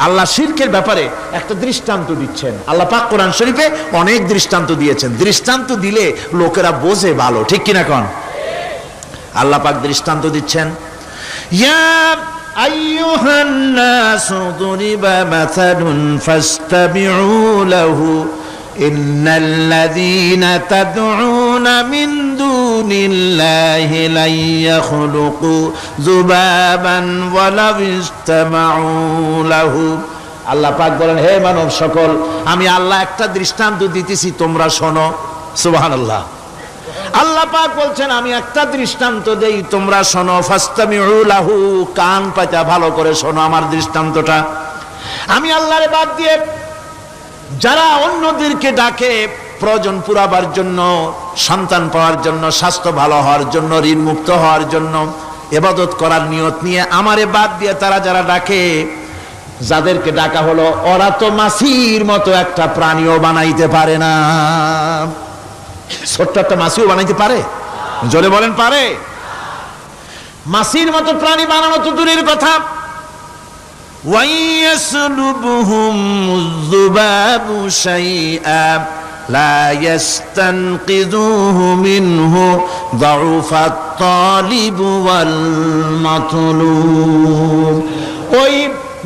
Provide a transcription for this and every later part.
আল্লাহ শিরকের ব্যাপারে একটা দৃষ্টান্ত দিচ্ছেন। আল্লাহ পাক কোরআন শরীফে অনেক দৃষ্টান্ত দিয়েছেন। দৃষ্টান্ত দিলে লোকেরা বোঝে ভালো, ঠিক কিনা কোন? আল্লাহ পাক দৃষ্টান্ত দিচ্ছেন, ইয়া আইয়ুহান নাসু দুরিবা মাসালুন ফাসতাবিউ লাহু ইন্নাল্লাযীনা তাদউনা মিন দুনিল্লাহি লা ইয়াখলুকু যুবাবান ওয়ালাউ ইসতামাউ লাহু। আল্লাহ পাক বলেন, হে মানব সকল, আমি আল্লাহ একটা দৃষ্টান্ত দিতেছি, তোমরা শোনো। সুবহানাল্লাহ। আল্লাহ পাক বলছেন, আমি একটা দৃষ্টান্ত দেই, তোমরা শোনো। ফাসতামিউ লাহু, কান পাতা ভালো করে শোনো আমার দৃষ্টান্তটা। আমি আল্লাহরে বাদ দিয়ে যারা অন্যদেরকে ডাকে প্রয়োজন পুরাবার জন্য, সন্তান পাওয়ার জন্য, স্বাস্থ্য ভালো হওয়ার জন্য, ঋণ মুক্ত হওয়ার জন্য, ইবাদত করার নিয়ত নিয়ে আমারে বাদ দিয়ে তারা যারা ডাকে, যাদেরকে ডাকা হলো, ওরা তো মাছির মতো একটা প্রাণীও বানাইতে পারে না। ছোট্ট একটা মাছিও বানাইতে পারে? জোরে বলেন, পারে? মাছির মতো প্রাণী বানানো তো দূরের কথা, وَيَسْلُبُهُمُ الذُّبَابُ شَيْئًا لَا يَسْتَنقِذُوهُ مِنْهُ ضَعُفَ الطَّالِبُ وَالْمَطْلُوبُ। ওই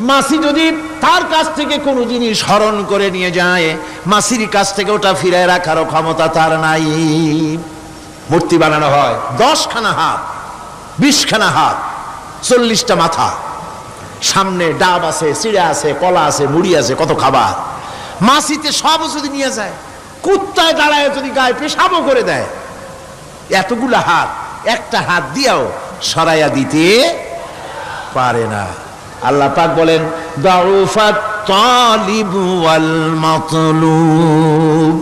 মাছি যদি তার কাছ থেকে কোনো জিনিস হরণ করে নিয়ে যায়, মাছির কাছ থেকে ওটা ফিরায় রাখারও ক্ষমতা তার নাই। মূর্তি বানানো হয়, 10খানা হাত, 20খানা হাত, 40টা মাথা, সামনে ডাব আছে, চিড়া আছে, কলা আছে, মুড়ি আছে, কত খাবার। মাছিতে সব যদি নিয়ে যায়, কুত্তায় দাঁড়ায় যদি গায়ে পেশাবও করে দেয়, এতগুলা হাত একটা হাত দিয়েও সরাইয়া দিতে পারে না। আল্লাহ পাক বলেন, দাউফাত তালিবু ওয়াল মাতলুব।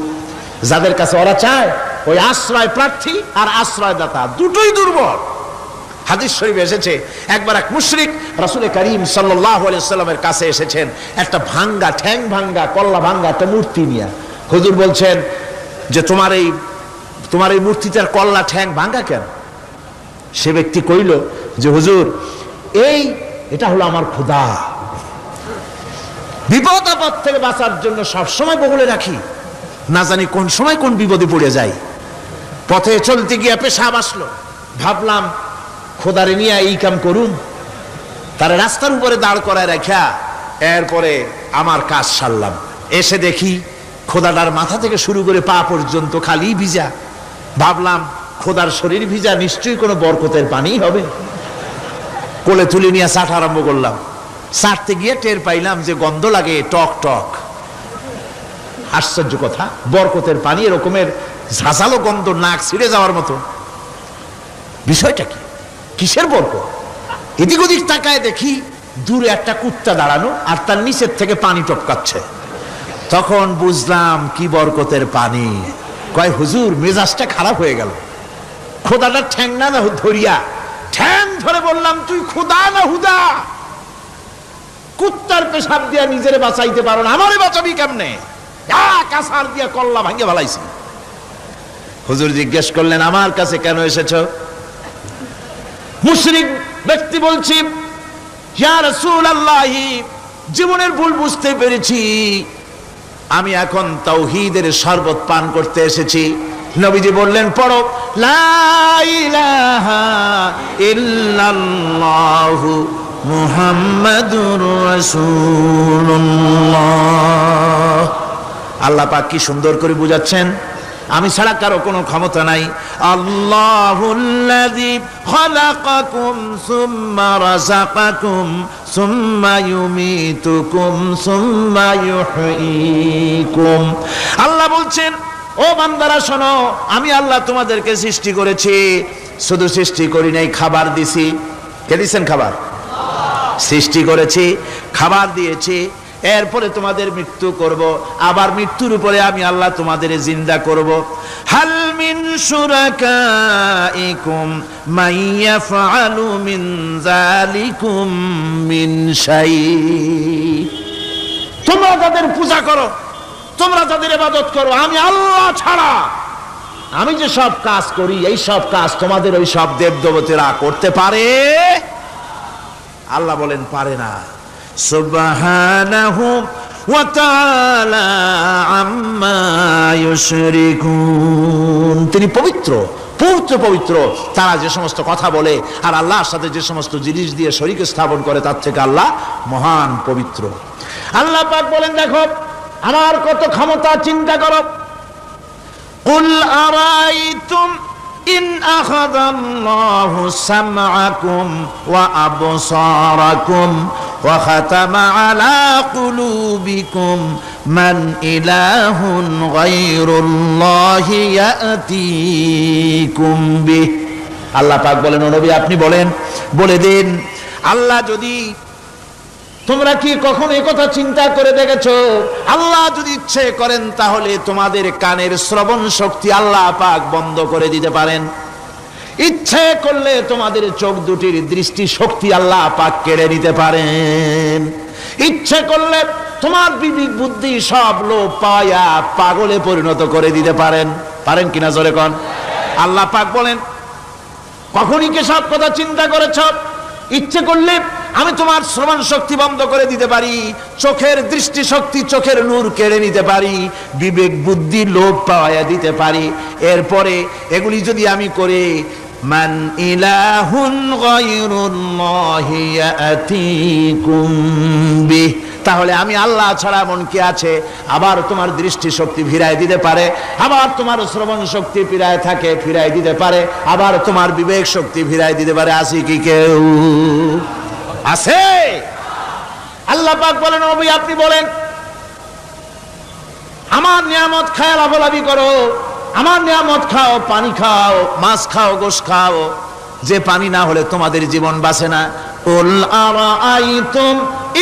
যাদের কাছে ওরা চায়, ওই আশ্রয় প্রার্থী আর আশ্রয়দাতা দুটোই দুর্বল। হাদিস শরীফে এসেছে, একবার এক মুশরিক রাসূল করিম সাল্লাল্লাহু আলাইহি ওয়াসাল্লামের কাছে এসেছেন একটা ভাঙ্গা, ঠ্যাং ভাঙ্গা, কল্লা ভাঙ্গা একটা মূর্তি নিয়ে। হুজুর বলছেন যে তোমার এই মূর্তিটার কল্লা ঠ্যাং ভাঙ্গা কেন? সে ব্যক্তি কইল যে হুজুর, এটা হলো আমার খোদা, বিপদ আপদ থেকে বাঁচার জন্য সবসময় বগলে রাখি, না জানি কোন সময় কোন বিপদে পড়ে যাই। পথে চলতে গিয়ে পেশাব আসলো, ভাবলাম খোদারে নিয়ে এই কাম করুন, তার রাস্তার উপরে দাঁড় করায় রাখা, এরপরে আমার কাজ সারলাম। এসে দেখি খোদাটার মাথা থেকে শুরু করে পা পর্যন্ত খালি ভিজা। ভাবলাম খোদার শরীর ভিজা, নিশ্চয়ই কোনো বরকতের পানি হবে। কোলে তুলে নিয়ে চাট আরম্ভ করলাম। চাটতে গিয়ে টের পাইলাম যে গন্ধ লাগে টক টক। আশ্চর্য কথা, বরকতের পানি এরকমের ঝাঁঝালো গন্ধ, নাক ছিঁড়ে যাওয়ার মতো। বিষয়টা কি? কিসের বরকত? এদিক ওদিক তাকায় দেখি দূরে একটা কুত্তা দাঁড়ানো, আর তার নিচের থেকে পানি টপকাচ্ছে। তখন বুঝলাম কি বরকতের পানি। কয় হুজুর, মেজাজটা খারাপ হয়ে গেল। খোদাটা ঠ্যাং না ধরিয়া, ঠ্যাং ধরে বললাম, তুই খোদা না হুদা? কুত্তার পেশাব দিয়া নিজেরে বাঁচাইতে পারো না, আমারে বাঁচাবি কেমনে? কাছার দিয়া কল্লা ভাঙিয়ে ফেলাইছি। হুজুর জিজ্ঞেস করলেন, আমার কাছে কেন এসেছো? মুশরিক ব্যক্তি বলছি, ইয়া রাসূলুল্লাহ, জীবনের ভুল বুঝতে পেরেছি, আমি এখন তাওহীদের শরবত পান করতে এসেছি। নবীজি বললেন, পড়ো লা ইলাহা ইল্লাল্লাহু মুহাম্মাদুর রাসূলুল্লাহ। আল্লাহ পাক কি সুন্দর করে বুঝাচ্ছেন, আমি ছাড়া কারো কোনো ক্ষমতা নাই। আল্লাহুল্লাযী খালাকাকুম সুম্মা রাযাকাকুম সুম্মা ইউমীতুকুম সুম্মা ইউহয়ীকুম। আল্লাহ বলছেন, ও বান্দারা শোনো, আমি আল্লাহ তোমাদেরকে সৃষ্টি করেছি, শুধু সৃষ্টি করি নাই, খাবার দিছি। কে দিয়েছেন খাবার? সৃষ্টি করেছি, খাবার দিয়েছি, এরপরে তোমাদের মৃত্যু করব, আবার মৃত্যুর উপরে আমি আল্লাহ তোমাদের জিন্দা করব। হাল মিন শুরাকাইকুম মান ইয়াফআলু মিন যালিকুম মিন শাই। তোমরা যাদের পূজা করো, তোমরা যাদের ইবাদত করো, আমি আল্লাহ ছাড়া আমি যে সব কাজ করি, এই সব কাজ তোমাদের ওই সব দেবদেবতীরা করতে পারে? আল্লাহ বলেন পারে না। সুবহানাহু ওয়া তাআলা আম্মা ইউশরিকুন। তিনি পবিত্র, পবিত্র তারা যে সমস্ত কথা বলে আর আল্লাহর সাথে যে সমস্ত জিনিস দিয়ে শরীক স্থাপন করে তার থেকে আল্লাহ মহান পবিত্র। আল্লাহ পাক বলেন, দেখো আমার কত ক্ষমতা, চিন্তা করো। কুল আরাইতুম ইন আখাযাল্লাহু সামআকুম ওয়া আবসারাকুম ওয়া খাতামা আলা কুলুবিকুম মান ইলাহুন গায়রুল্লাহি ইয়াতিকুম বিহ। আল্লাহ পাক বলেন, ও নবী আপনি বলেন, বলে দিন, আল্লাহ যদি, তোমরা কি কখনো এই কথা চিন্তা করে দেখেছো, আল্লাহ যদি ইচ্ছে করেন তাহলে তোমাদের কানের শ্রবণ শক্তি আল্লাহ পাক বন্ধ করে দিতে পারেন। ইচ্ছে করলে তোমাদের চোখ দুটির দৃষ্টি শক্তি আল্লাহ পাক কেড়ে নিতে পারেন। ইচ্ছে করলে তোমার বিবেক বুদ্ধি সব লোপ পায়া পাগলে পরিণত করে দিতে পারেন। পারেন কিনা জোরে কোন? আল্লাহ পাক বলেন, কখনই কি সব কথা চিন্তা করেছ? ইচ্ছে করলে আমি তোমার শ্রবণ শক্তি বন্ধ করে দিতে পারি, চোখের দৃষ্টি শক্তি, চোখের নূর কেড়ে নিতে পারি, বিবেক বুদ্ধি লোপ পাওয়া দিতে পারি। এরপরে এগুলি যদি আমি করে, মান ইলাহুন গায়রুল্লাহি ইয়াতিকুম বিহ, তাহলে আমি আল্লাহ ছাড়া এমন কে আছে? আবার তোমার দৃষ্টি শক্তি ফিরায় দিতে পারে, আবার তোমার শ্রবণ শক্তি ফিরায় থাকে, ফিরায় দিতে পারে, আবার তোমার বিবেক শক্তি ফিরায় দিতে পারে। আছে কি কেউ? আছে? আল্লাহ পাক বলেন, নবী আপনি বলেন, আমার নিয়ামত খায় লাভালাভি করো, আমার নিয়ামত খাও, পানি খাও, মাছ খাও, গোশ খাও, যে পানি না হলে তোমাদের জীবন বাঁচে না। কুল আরাআইতুম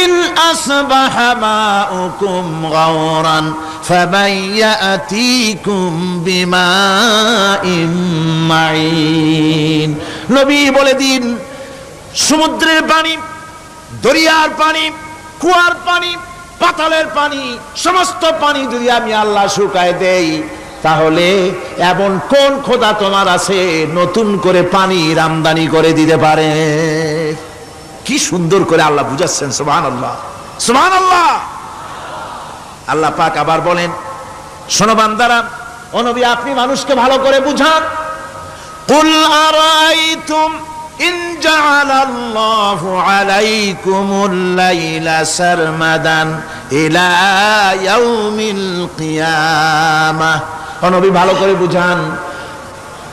ইন আসবাহা মাউকুম গাওরান ফাবাইয়াতিকুম বিমাইম মাইন। নবী বলে দিন, সমুদ্রের পানি, দরিয়ার পানি, কুয়ার পানি, পাতালের পানি, সমস্ত পানি যদি আমি আল্লাহ শুকায় দেই, তাহলে এমন কোন খোদা তোমার আছে নতুন করে পানির আমদানি করে দিতে পারে? কি সুন্দর করে আল্লাহ বুঝাচ্ছেন। সুবহানাল্লাহ, সুবহানাল্লাহ। আল্লাহ পাক আবার বলেন, শোনো বান্দারা, ও নবী আপনি মানুষকে ভালো করে বুঝান। কুল আরাইতুম ইন জাআলাল্লাহু আলাইকুমুল লাইলা সারমাদান ইলা ইয়াউমিল কিয়ামাহ। ও নবী ভালো করে বুঝান,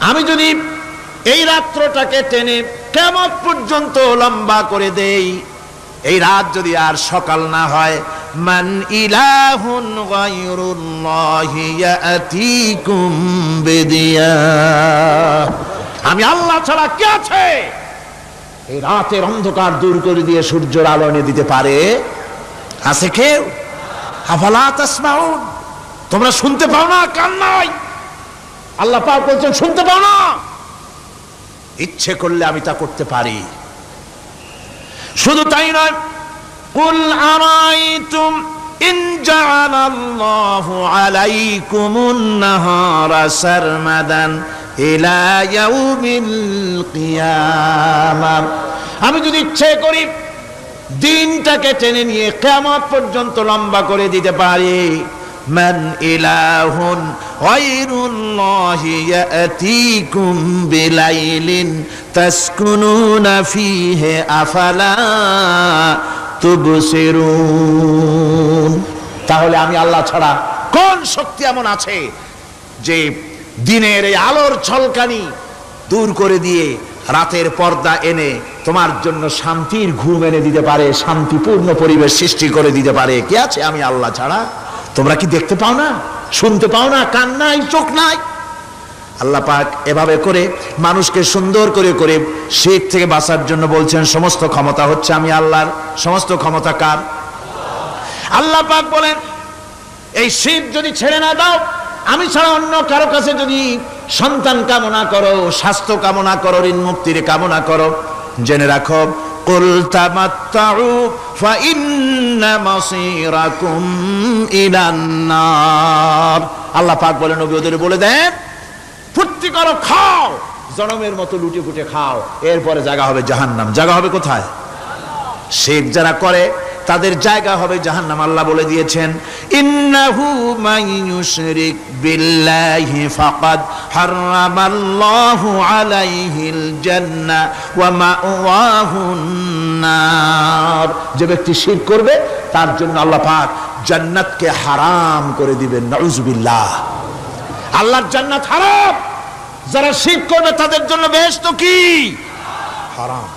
আমি যদি এই রাত্রটাকে টেনে কিয়ামত পর্যন্ত লম্বা করে দেই, এই রাত যদি আর সকাল না হয়, মান ইলাহুন গায়রুল্লাহি ইয়াতিকুম বিদিয়া, আমি আল্লাহ ছাড়া কে আছে এই রাতের অন্ধকার দূর করে দিয়ে সূর্যের আলো এনে দিতে পারে? আছে কেউ? আফালা তাসমাউন, তোমরা শুনতে পাও না? কান নাই? আল্লাহ পাক বলছেন, শুনতে পাও না? ইচ্ছে করলে আমি তা করতে পারি। শুধু তাই নয়, কুল আরাইতুম ইন জাআলাল্লাহু আলাইকুমুন নাহারা সারমাদান ইলা ইয়াউমিল কিয়ামাহ, আমি যদি ইচ্ছে করি দিনটাকে টেনে নিয়ে কিয়ামত পর্যন্ত লম্বা করে দিতে পারি। মান ইলাহুন গায়রুল্লাহি ইয়াতিকুম বিলাইলিন তাসকুনুনা ফীহি আফালা তুবসিরুন। তাহলে আমি আল্লাহ ছাড়া কোন শক্তি এমন আছে যে দিনের এই আলোর ঝলকানি দূর করে দিয়ে রাতের পর্দা এনে তোমার জন্য শান্তির ঘুম এনে দিতে পারে, শান্তিপূর্ণ পরিবেশ সৃষ্টি করে দিতে পারে? কে আছে আমি আল্লাহ ছাড়া? তোমরা কি দেখতে পাও না? শুনতে পাও না? কান নাই? চোখ নাই? আল্লাহ পাক এভাবে করে মানুষকে সুন্দর করে করে শিরক থেকে বাঁচার জন্য বলছেন, সমস্ত ক্ষমতা হচ্ছে আমি আল্লাহর। সমস্ত ক্ষমতা কার? আল্লাহ পাক বলেন, এই শিরক যদি ছেড়ে না দাও, আমি ছাড়া অন্য কারো কাছে যদি সন্তান কামনা করো, স্বাস্থ্য কামনা করো, ঋণ মুক্তির কামনা করো, জেনে রাখো, কুল তামাত্তাউ ফাইন্না মাসীরাকুম ইলান নার। আল্লাহ পাক বলেন, নবী ওদের বলে দেন, ফুর্তি করো, খাও, জনমের মতো লুটে পুটে খাও, এরপরে জায়গা হবে জাহান্নাম। জায়গা হবে কোথায়? শিরক যারা করে তাদের জায়গা হবে জাহান্নাম। আল্লাহ বলে দিয়েছেন, ইন্নাহু মান ইউশরিক বিল্লাহি ফাকাদ হারামাল্লাহু আলাইহিল জান্নাহ ওয়া মাওয়াহুন নার। যে ব্যক্তি শিরক করবে তার জন্য আল্লাহ পাক জান্নাতকে হারাম করে দিবেন। নাউযুবিল্লাহ। আল্লাহর জান্নাত হারাম, যারা শিরক করবে তাদের জন্য বেহেশত কি হারাম।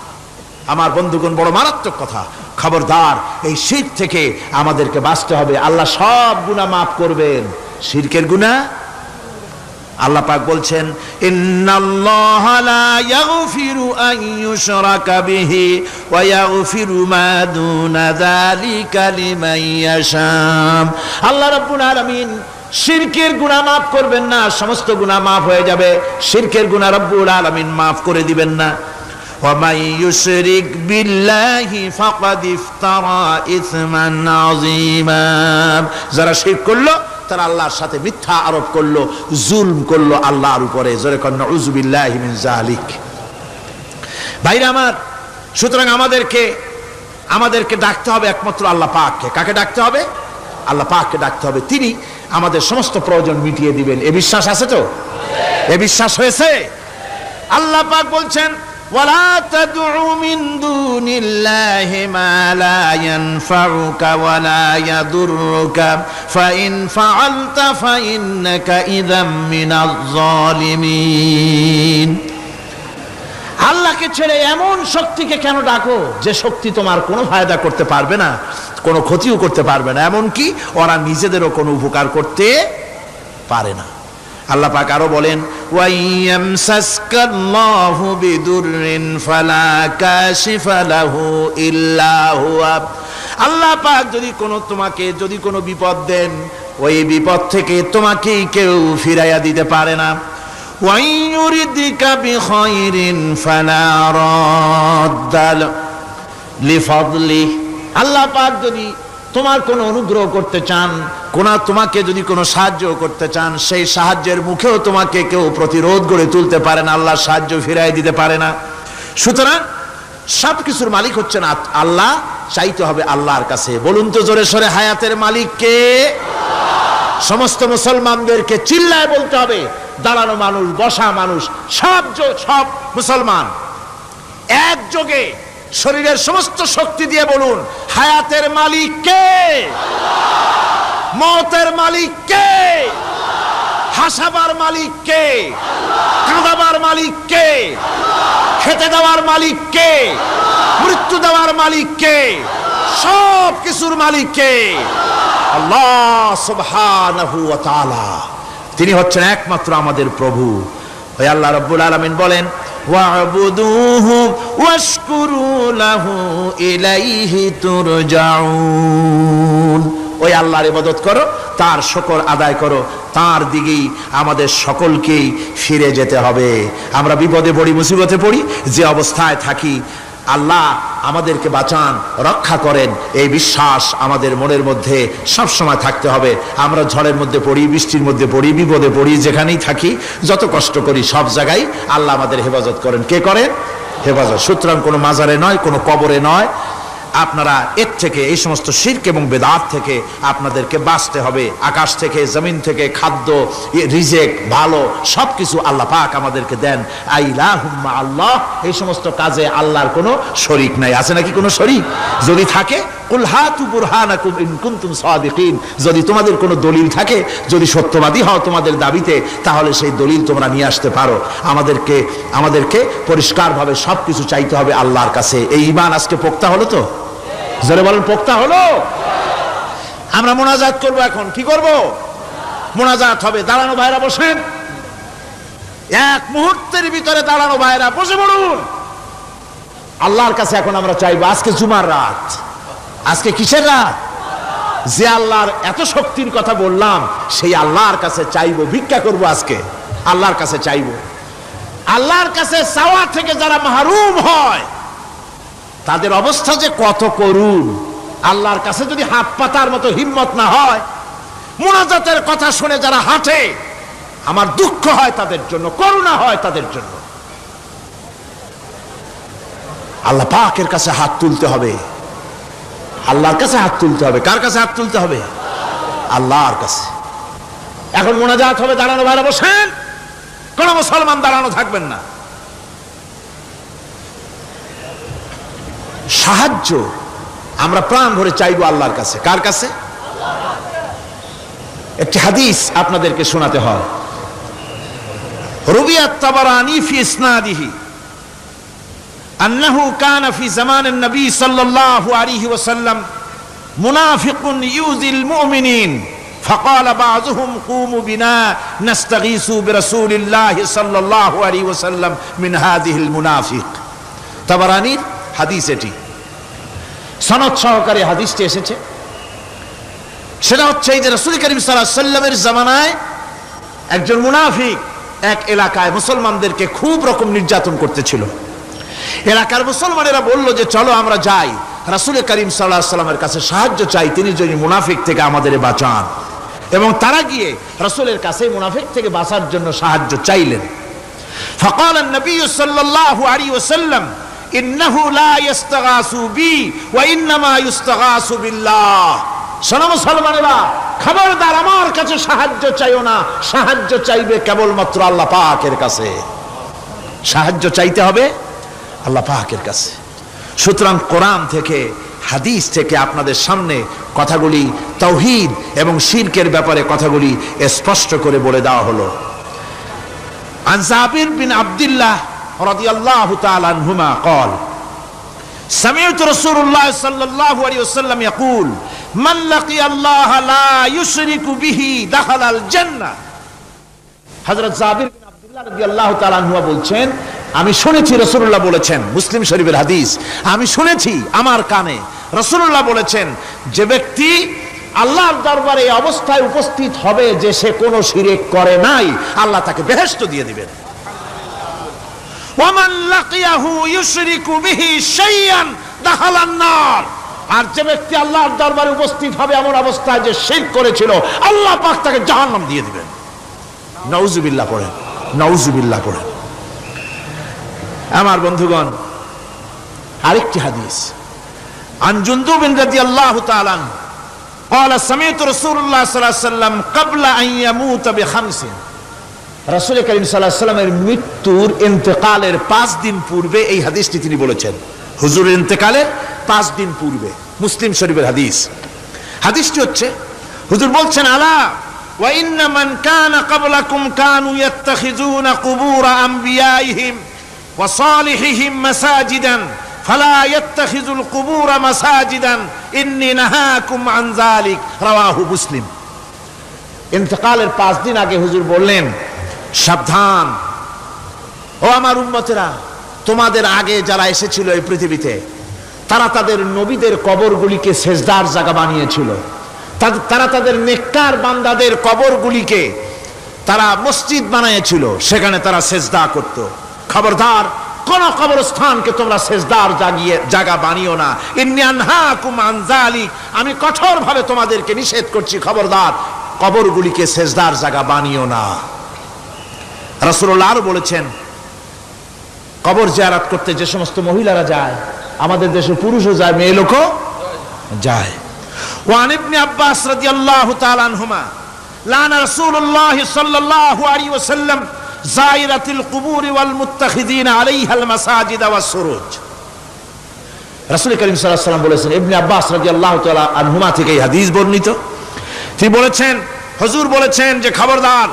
আমার বন্ধুগণ, বড় মারাত্মক কথা। খবরদার, এই শিরক থেকে আমাদেরকে বাঁচতে হবে। আল্লাহ সব গুনাহ মাফ করবেন, শিরকের গুনাহ। আল্লাহ পাক বলছেন, ইন্নাল্লাহা লা ইয়াগফিরু আন ইউশরাকা বিহি ওয়া ইয়াগফিরু মা দুনা যালিকা লিমান ইয়াশা। আল্লাহ রাব্বুল আলামিন শিরকের গুনাহ মাফ করবেন না, সমস্ত গুনাহ মাফ হয়ে যাবে, শিরকের গুনাহ রব্বুল আলামিন মাফ করে দিবেন না। ওয়া মান ইউশরিক বিল্লাহি ফাকাদ ইফতারা ইসমান আযীমা। যারা শিরক করলো তারা আল্লাহর সাথে মিথ্যা আরোপ করলো, জুলম করলো আল্লাহর উপরে। জোরে কোন নাউযুবিল্লাহি মিন যালিক। ভাইরা আমার, সুতরাং আমাদেরকে ডাকতে হবে একমাত্র আল্লাহ পাককে। কাকে ডাকতে হবে? আল্লাহ পাককে ডাকতে হবে। তিনি আমাদের সমস্ত প্রয়োজন মিটিয়ে দিবেন। এ বিশ্বাস আছে তো? এ বিশ্বাস হয়েছে? আল্লাহ পাক বলছেন, ওয়ালা তাদউ মিন দুনিল্লাহি মা লা ইয়ানফাউকা ওয়ালা ইয়াদুররুকা ফাইন ফাআলতা ফাইন্নাকা ইযাম মিনাজ জালিমিন। আল্লাহকে ছেড়ে এমন শক্তিকে কেন ডাকো যে শক্তি তোমার কোনো ফায়দা করতে পারবে না, কোনো ক্ষতিও করতে পারবে না, এমনকি ওরা নিজেদেরও কোনো উপকার করতে পারে না। আল্লাহ পাক আরো বলেন, ওয়া ইয়ামসাসকাল্লাহু বিদুররিন ফালা কাশিফা লাহু ইল্লা হুয়া। আল্লাহ পাক যদি কোনো বিপদ দেন, ওই বিপদ থেকে তোমাকে কেউ ফিরাইয়া দিতে পারে না। ওয়া ইউরিদিকা বিখাইরিন ফালা রাদ্দা লিফাদলি। আল্লাহ পাক যদি তোমার কোনো অনুগ্রহ করতে চান, তোমাকে যদি কোনো সাহায্য করতে চান, সেই সাহায্যের মুখেও তোমাকে কেউ প্রতিরোধ গড়ে তুলতে পারে না, আল্লাহ সাহায্য ফিরাই দিতে পারে না। সুতরাং সব কিছুর মালিক হচ্ছেন আল্লাহ। চাইতে হবে আল্লাহর কাছে। বলুন তো জোরে সোরে, হায়াতের মালিক কে? সমস্ত মুসলমানদেরকে চিল্লায় বলতে হবে। দাঁড়ানো মানুষ, বসা মানুষ, সব মুসলমান একযোগে শরীরের সমস্ত শক্তি দিয়ে বলুন, হায়াতের মালিক কে? মওতের মালিক কে? হাসাবার মালিক কে? কাঁদাবার মালিক কে? খেতে দেওয়ার মালিক কে? মৃত্যু দেওয়ার মালিক কে? সব কিছুর মালিক কে? আল্লাহ সুবহানাহু ওয়া তাআলা। তিনি হচ্ছেন একমাত্র আমাদের প্রভু। ওই আল্লাহ রাব্বুল আলামিন বলেন, ওয়া'বুদুহু ওয়াশকুরু লাহু ইলাইহি তুরজাউন। ওই আল্লাহর ইবাদত করো, তার শুকর আদায় করো, তার দিকেই আমাদের সকলকেই ফিরে যেতে হবে। আমরা বিপদে পড়ি, মুসিবতে পড়ি, যে অবস্থায় থাকি, আল্লাহ আমাদেরকে বাঁচান, রক্ষা করেন, এই বিশ্বাস আমাদের মনের মধ্যে সব সময় থাকতে হবে। আমরা ঝড়ের মধ্যে পড়ি, বৃষ্টির মধ্যে পড়ি, বিপদে পড়ি, যেখানেই থাকি, যত কষ্ট করি, সব জায়গায় আল্লাহ আমাদের হেফাজত করেন। কে করেন? হেফাজত। সুতরাং কোনো মাজারে নয়, কোনো কবরে নয়। আপনারা এর থেকে, এই সমস্ত শিরক এবং বেদাত থেকে আপনাদেরকে বাঁচতে হবে। আকাশ থেকে, জমিন থেকে খাদ্য, রিজেক, ভালো সবকিছু আল্লাহ পাক আমাদেরকে দেন। আইলাহুম্মা আল্লাহ। এই সমস্ত কাজে আল্লাহর কোনো শরীক নাই। আছে নাকি কোনো শরীক? যদি থাকে, কুল হাতু বুরহানাকুম ইন কুনতুম সাদিকিন। যদি তোমাদের কোনো দলিল থাকে, যদি সত্যবাদী হও তোমাদের দাবিতে, তাহলে সেই দলিল তোমরা নিয়ে আসতে পারো। আমাদেরকে পরিষ্কারভাবে সবকিছু চাইতে হবে আল্লাহর কাছে। এই ঈমান আজকে পোক্তা হলো তো? জোরে বলেন, পোক্তা হলো? আমরা মোনাজাত করব। এখন কি করব? মোনাজাত হবে। দাঁড়ানো ভাইরা বসেন, এক মুহূর্তের ভিতরে দাঁড়ানো ভাইরা বসে পড়ুন। আল্লাহর কাছে এখন আমরা চাইবো। আজকে জুমার রাত। আজকে কিসের রাত? যে আল্লাহর এত শক্তির কথা বললাম, সেই আল্লাহর কাছে চাইবো, ভিক্ষা করব। আজকে আল্লাহর কাছে চাইবো। আল্লাহর কাছে চাওয়া থেকে যারা মাহরুম হয়, তাদের অবস্থা যে কত করুণ। আল্লাহর কাছে যদি হাত পাতার মতো হিম্মত না হয়, মুনাজাতের কথা শুনে যারা হাঁটে, আমার দুঃখ হয় তাদের জন্য, করুণা হয় তাদের জন্য। আল্লাহ পাকের কাছে হাত তুলতে হবে। আল্লাহর কাছে হাত তুলতে হবে। কার কাছে হাত তুলতে হবে? আল্লাহর কাছে। এখন মোনাজাত হবে, দাঁড়ানো ভাইরা বসেন, কোন মুসলমান দাঁড়ানো থাকবেন না। সাহায্য আমরা প্রাণ ভরে চাইবো আল্লাহর কাছে। কার কাছে? একটি হাদিস আপনাদেরকে শোনাতে হয়। রুবিয়াত তাবারানী ফি ইসনাদিহি আন্নাহু কানা ফি জামানিন নবী সাল্লাল্লাহু আলাইহি ওয়াসাল্লাম মুনাফিকুন ইউযিল মুমিনিন فقال بعضهم قوموا بنا نستغيث برسول الله صلى الله عليه وسلم من هذه المنافق। তাবারানীর হাদিস, এটি সনদ সহকারে হাদিসটি এসেছে। সেটা হচ্ছে এই যে রাসূল করিম সাল্লাল্লাহু আলাইহি ওয়াসাল্লামের জামানায় একজন মুনাফিক এক এলাকায় মুসলমানদেরকে খুব রকম নির্যাতন করতেছিল। এলাকার মুসলমানেরা বলল যে চলো আমরা যাই, রাসূল করিম সাল্লাল্লাহু আলাইহি ওয়াসাল্লামের কাছে সাহায্য চাই, তিনি যদি মুনাফিক থেকে আমাদের বাঁচান। এবং তারা গিয়ে রাসূলের কাছে মুনাফিক থেকে বাঁচার জন্য সাহায্য চাইলেন। فقال النبي صلى الله عليه وسلم إنه لا يستغاث بي وإنما يستغاث بالله। শোনো মুসলমানেরা, খবরদার আমার কাছে সাহায্য চাইও না, সাহায্য চাইবে কেবলমাত্র আল্লাহ পাকের কাছে। সাহায্য চাইতে হবে আল্লাহ পাকের কাছে। সুতরাং কোরআন থেকে, হাদিস থেকে আপনাদের সামনে কথাগুলি তাওহীদ এবং শিরকের ব্যাপারে কথাগুলি স্পষ্ট করে বলে দেওয়া হলো। আন জাবির বিন আব্দুল্লাহ রাদিয়াল্লাহু তাআলা আনহুমা قال سمعت رسول الله صلى الله عليه وسلم يقول من لقي الله لا يشرك به دخل الجنة। হযরত জাবির বিন আব্দুল্লাহ রাদিয়াল্লাহু তাআলা আনহু বলছেন, আমি শুনেছি রাসূলুল্লাহ বলেছেন, মুসলিম শরীফের হাদিস, আমি শুনেছি আমার কানে রাসূলুল্লাহ বলেছেন, যে ব্যক্তি আল্লাহর দরবারে এই অবস্থায় উপস্থিত হবে যে সে কোনো শিরক করে নাই, আল্লাহ তাকে বেহেশত দিয়ে দিবেন। ওয়ামান লাকিয়াহু ইউশরিকু বিহি শাইআন দাখালান নার। আর যে ব্যক্তি আল্লাহর দরবারে উপস্থিত হবে এমন অবস্থায় যে শিরক করেছিল, আল্লাহ পাক তাকে জাহান্নাম দিয়ে দিবেন। নাউজুবিল্লাহ পড়েন, নাউজুবিল্লাহ পড়েন। আমার বন্ধুগণ, আরেকটি হাদিস আন জুনদুব রাদিয়াল্লাহু তাআলা قال سمعت رسول الله صلى الله عليه وسلم قبل ان يموت بخمس। রাসূল করিম সাল্লাল্লাহু আলাইহি ওয়াসাল্লামের মৃত্যুর ইন্তেকালের 5 দিন পূর্বে এই হাদিসটি তিনি বলেছেন। হুজুরের ইন্তেকালের 5 দিন পূর্বে, মুসলিম শরীফের হাদিস। হাদিসটি হচ্ছে, হুজুর বলছেন, আলা ওয়া ইন্না মান কানা ক্বাবলাকুম কানু ইয়াত্তাখিযুনা কুবুর আমবিয়াইহিম ওয়া সালিহিহিম মাসাজিদান ফালা ইয়াত্তাখিযুল কুবুর মাসাজিদান ইন্নী নাহাকুম আন যালিক। রাওয়াহু মুসলিম। ইন্তেকালের 5 দিন আগে হুজুর বললেন, সাবধান ও আমার উম্মতেরা, তোমাদের আগে যারা এসেছিল এই পৃথিবীতে তারা তাদের নবীদের কবরগুলিকে সেজদার জায়গা বানিয়েছিল। তারা তাদের নেককার বান্দাদের কবরগুলিকে তারা মসজিদ বানিয়েছিল, সেখানে তারা সেজদা করত। খবরদার, কোন কবরস্থানকে তোমরা সেজদার জায়গা বানিও না। ইন্নী আনহাকুম আন যালিক, আমি কঠোরভাবে তোমাদেরকে নিষেধ করছি, খবরদার কবরগুলিকে সেজদার জায়গা বানিও না। রাসূলুল্লাহ আরো বলেছেন, কবর জিয়ারত করতে যে সমস্ত মহিলারা যায়, আমাদের দেশে পুরুষও যায়, মেয়ে লোকও যায়। ওয়ান ইবনে আব্বাস রাদিয়াল্লাহু তাআলা আনহুমা লানা রাসূলুল্লাহ সাল্লাল্লাহু আলাইহি ওয়াসাল্লাম যায়রাতিল কুবুর ওয়াল মুত্তাখিযিনা আলাইহাল মাসাজিদ ওয়াস সুরুজ। রাসূল করিম সাল্লাল্লাহু আলাইহি ওয়াসাল্লাম বলেছেন, ইবনে আব্বাস রাদিয়াল্লাহু তাআলা আনহুমা থেকে এই হাদিস বর্ণিত, তিনি বলেছেন, হুজুর বলেছেন যে খবরদার,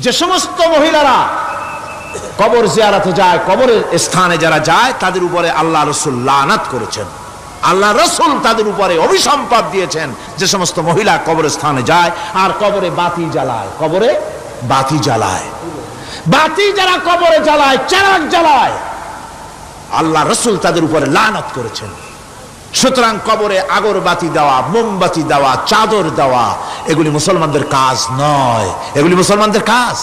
যে সমস্ত মহিলারা কবর জিয়ারতে যায়, কবরের স্থানে যারা যায়, তাদের উপরে আল্লাহ রাসূল লানত করেছেন। আল্লাহ রাসূল তাদের উপরে অভিসম্পাত দিয়েছেন যে সমস্ত মহিলা কবরস্থানে যায় আর কবরে বাতি জ্বালায়, কবরে বাতি জ্বালায়, বাতি যারা কবরে জ্বালায়, চেরাগ জ্বালায়, আল্লাহ রাসূল তাদের উপরে লানত করেছেন। সুতরাং কবরে আগরবাতি দেওয়া, মোমবাতি দেওয়া, চাদর দেওয়া, এগুলি মুসলমানদের কাজ নয়, এগুলি মুসলমানদের কাজ।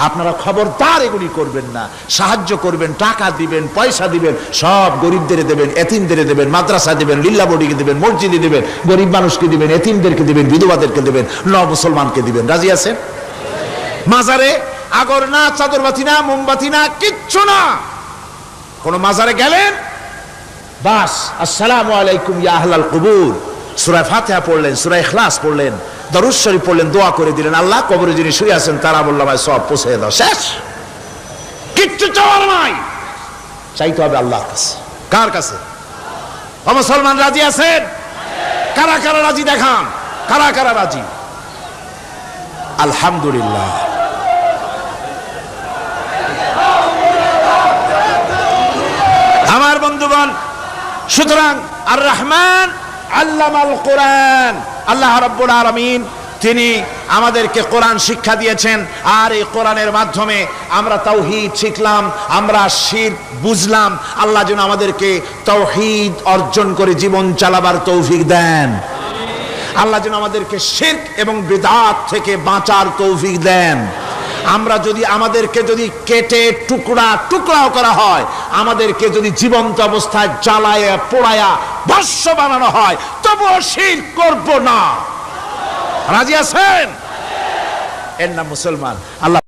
আপনারা খবরদার এগুলি করবেন না। সাহায্য করবেন, টাকা দিবেন, পয়সা দিবেন, সব গরিবদের দেবেন, এতিমদের দেবেন, মাদ্রাসা দিবেন, লিল্লা বডিকে দিবেন, মসজিদে দিবেন, গরিব মানুষকে দিবেন, এতিমদেরকে দিবেন, বিধবাদেরকে দিবেন, মুসলমানকে দিবেন। রাজি আছেন? মাজারে আগর না, চাদরবাতি না, মোমবাতি না, কিচ্ছু না। কোন মাজারে গেলেন, বাস আসসালামু আলাইকুম ইয়া আহলাল কুবুর, সূরা ফাতিহা পড়লেন, সূরা ইখলাস পড়লেন, দরুদ শরীফ পড়লেন, দোয়া করে দিলেন, আল্লাহ কবরে যিনি শুয়ে আছেন তার আমলনামায় সওয়াব পৌঁছে দাও, শেষ। কিচ্ছু চাওয়ার নাই, চাইতে হবে আল্লাহর কাছে। কার কাছে? ও মুসলমান, রাজি আছেন? কারা কারা রাজি দেখান, কারা কারা রাজি? আলহামদুলিল্লাহ। আমার বন্ধুগণ, সুতরাং আর রহমান আল্লামাল কোরআন, আল্লাহ রাব্বুল আলামিন তিনি আমাদেরকে কোরআন শিক্ষা দিয়েছেন। আর এই কোরআনের মাধ্যমে আমরা তাওহীদ শিখলাম, আমরা শিরক বুঝলাম। আল্লাহ যেন আমাদেরকে তাওহীদ অর্জন করে জীবন চালাবার তৌফিক দেন। আল্লাহ যেন আমাদেরকে শিরক এবং বিদআত থেকে বাঁচার তৌফিক দেন। আমরা যদি আমাদেরকে যদি কেটে টুকরা টুকরাও করা হয়, আমাদেরকে যদি জীবন্ত অবস্থায় জ্বালায়া পোড়ায়া ভস্ম বানানো হয়, তবুও শিরক করব না। রাজি আছেন? এর নাম মুসলমান। আল্লাহ